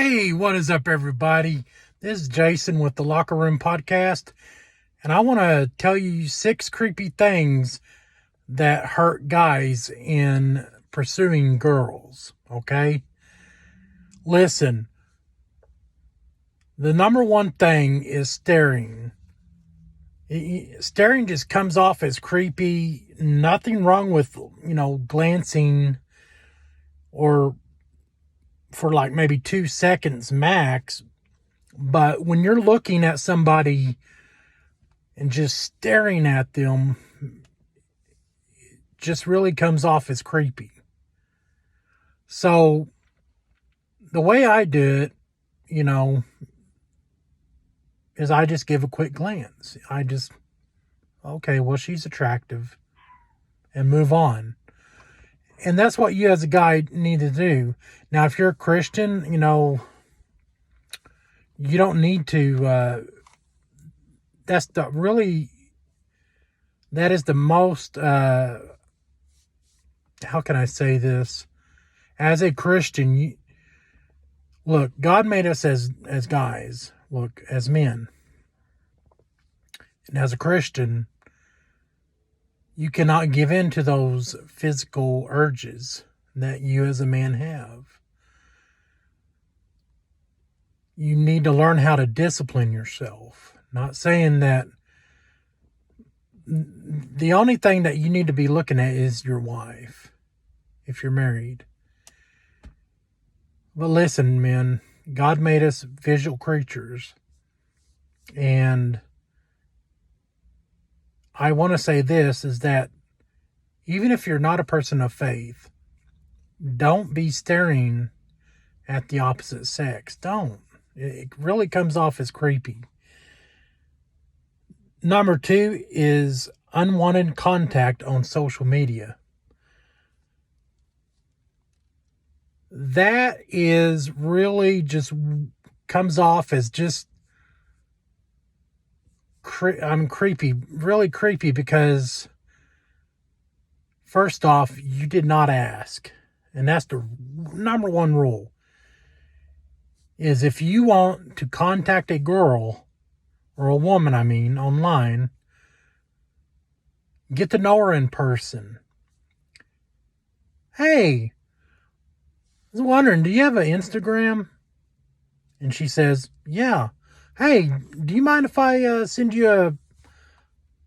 Hey, what is up, everybody? This is Jason with the Locker Room Podcast, and I want to tell you 6 creepy things that hurt guys in pursuing girls, okay? Listen, the number one thing is staring. Staring just comes off as creepy. Nothing wrong with, glancing or for like maybe 2 seconds max. But when you're looking at somebody and just staring at them, just really comes off as creepy. So the way I do it, is I just give a quick glance. Okay, well, she's attractive, and move on. And that's what you as a guy need to do. Now, if you're a Christian, you don't need to, that is the most, how can I say this? As a Christian, look, God made us as guys, as men. And as a Christian, you cannot give in to those physical urges that you as a man have. You need to learn how to discipline yourself. Not saying that the only thing that you need to be looking at is your wife, if you're married. But listen, men, God made us visual creatures. And I want to say this, is that even if you're not a person of faith, don't be staring at the opposite sex. Don't. It really comes off as creepy. Number 2 is unwanted contact on social media. That is really just comes off as just creepy, really creepy, because first off, you did not ask. And that's the number one rule. Is if you want to contact a girl, or a woman, online, get to know her in person. Hey, I was wondering, do you have an Instagram? And she says, yeah. Hey, do you mind if I send you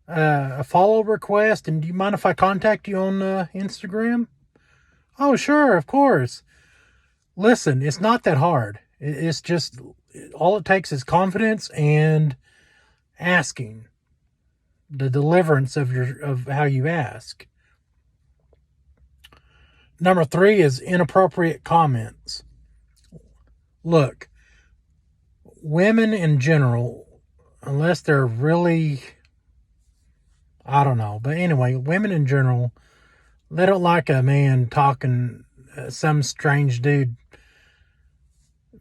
a follow request? And do you mind if I contact you on Instagram? Oh, sure, of course. Listen, it's not that hard. It's just, all it takes is confidence and asking. The deliverance of how you ask. Number 3 is inappropriate comments. Look, women in general, unless they're really, I don't know, but anyway, women in general, they don't like a man talking, some strange dude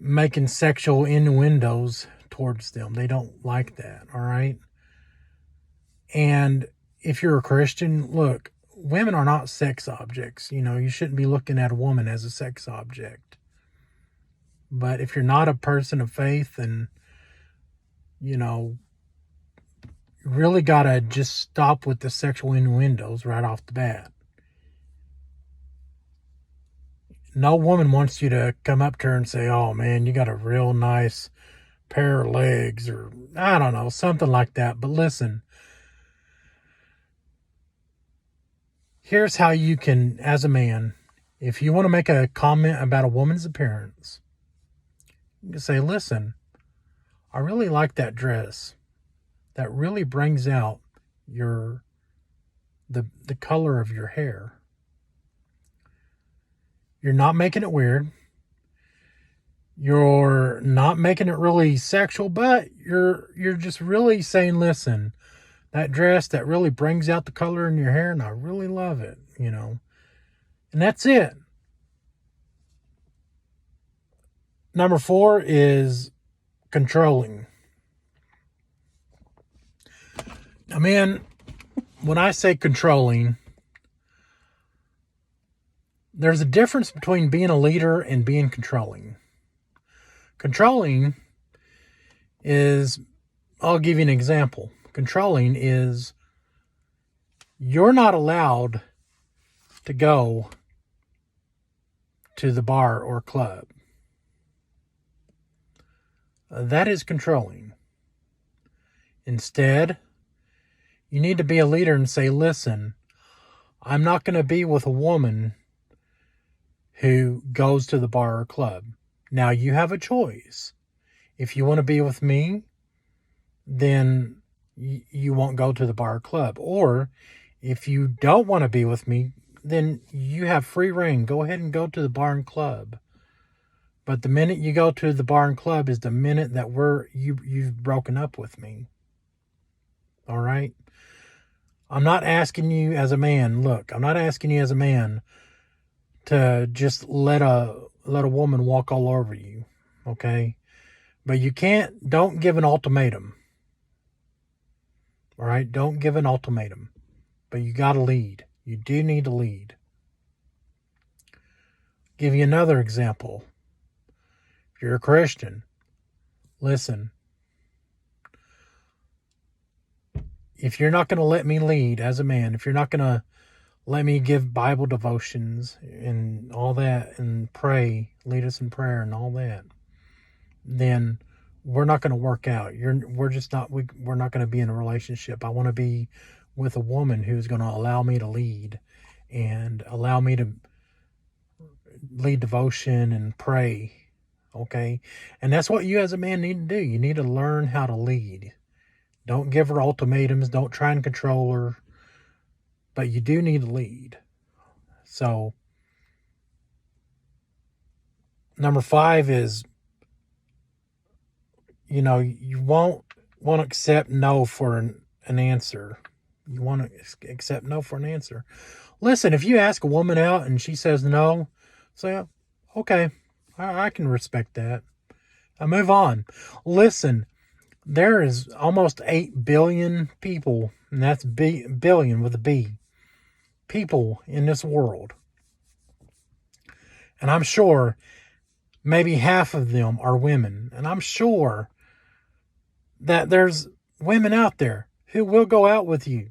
making sexual innuendos towards them. They don't like that, all right? And if you're a Christian, look, women are not sex objects. You shouldn't be looking at a woman as a sex object. But if you're not a person of faith, then, you really got to just stop with the sexual innuendos right off the bat. No woman wants you to come up to her and say, oh man, you got a real nice pair of legs, or I don't know, something like that. But listen, here's how you can, as a man, if you want to make a comment about a woman's appearance, you can say, listen, I really like that dress. That really brings out the color of your hair. You're not making it weird. You're not making it really sexual, but you're just really saying, listen, that dress, that really brings out the color in your hair, and I really love it, And that's it. Number 4 is controlling. Now, man, when I say controlling, there's a difference between being a leader and being controlling. Controlling is, I'll give you an example. Controlling is you're not allowed to go to the bar or club. That is controlling. Instead, you need to be a leader and say, listen, I'm not going to be with a woman who goes to the bar or club. Now you have a choice. If you want to be with me, then you won't go to the bar or club. Or if you don't want to be with me, then you have free reign. Go ahead and go to the bar and club. But the minute you go to the bar and club is the minute that you've broken up with me. All right? I'm not asking you as a man, look, I'm not asking you as a man to just let a woman walk all over you, okay? But don't give an ultimatum. All right? Don't give an ultimatum. But you got to lead. You do need to lead. Give you another example. If you're a Christian, listen. If you're not going to let me lead as a man, if you're not going to let me give Bible devotions and all that and pray, lead us in prayer and all that, then we're not going to work out. We're not going to be in a relationship. I want to be with a woman who's going to allow me to lead and allow me to lead devotion and pray. Okay? And that's what you as a man need to do. You need to learn how to lead. Don't give her ultimatums. Don't try and control her. But you do need to lead. So, number 5 is, you won't want to accept no for an answer. You want to accept no for an answer. Listen, if you ask a woman out and she says no, say, okay, I can respect that. I move on. Listen, there is almost 8 billion people, and that's billion with a B, people in this world. And I'm sure maybe half of them are women. And I'm sure that there's women out there who will go out with you.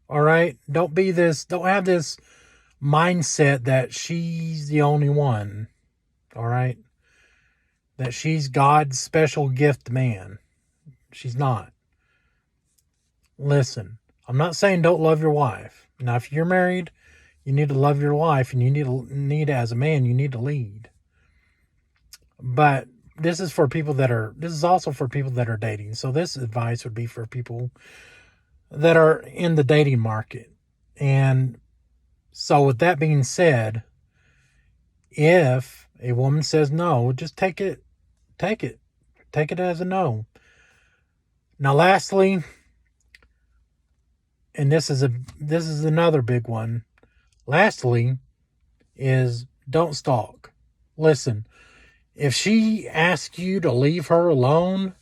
All right? Don't have this mindset that she's the only one. All right? That she's God's special gift man. She's not. Listen, I'm not saying don't love your wife. Now, if you're married, you need to love your wife, and you need as a man, you need to lead. But this is also for people that are dating. So this advice would be for people that are in the dating market. And so with that being said, if a woman says no, just take it as a no. Now, lastly, and this is another big one. Lastly, is don't stalk. Listen, if she asks you to leave her alone,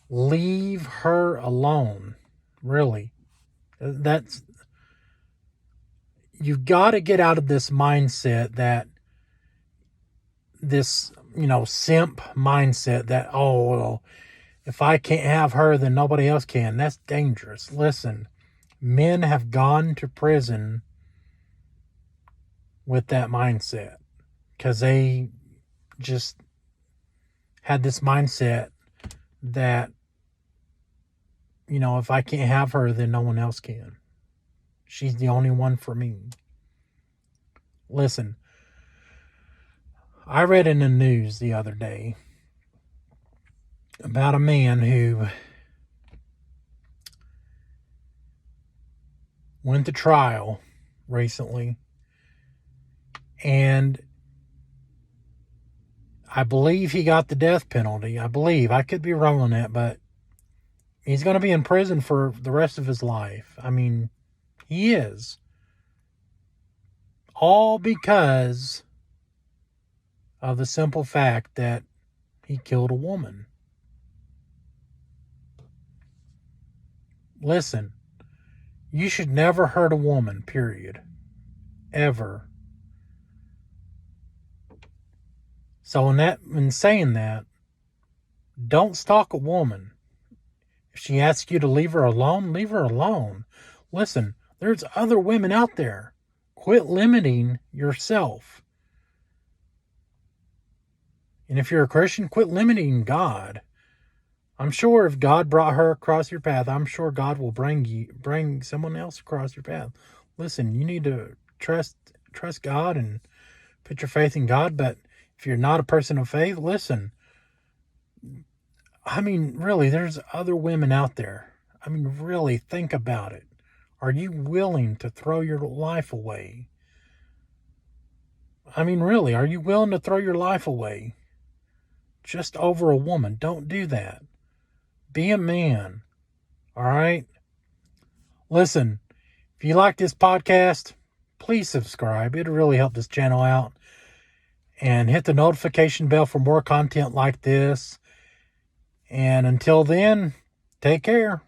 leave her alone. Really, you've got to get out of this mindset that this simp mindset that, oh, well, if I can't have her, then nobody else can. That's dangerous. Listen, men have gone to prison with that mindset because they just had this mindset that, if I can't have her, then no one else can. She's the only one for me. Listen, I read in the news the other day about a man who went to trial recently, and I believe he got the death penalty. I could be wrong on that, but he's going to be in prison for the rest of his life. I mean, he is. All because of the simple fact that he killed a woman. Listen, you should never hurt a woman, period. Ever. So in saying that, Don't stalk a woman. If she asks you to leave her alone, leave her alone. Listen, there's other women out there. Quit limiting yourself. And if you're a Christian, quit limiting God. I'm sure if God brought her across your path, I'm sure God will bring someone else across your path. Listen, you need to trust God and put your faith in God. But if you're not a person of faith, listen. I mean, really, there's other women out there. I mean, really, think about it. Are you willing to throw your life away? I mean, really, are you willing to throw your life away just over a woman? Don't do that. Be a man. All right? Listen, if you like this podcast, please subscribe. It'll really help this channel out. And hit the notification bell for more content like this. And until then, take care.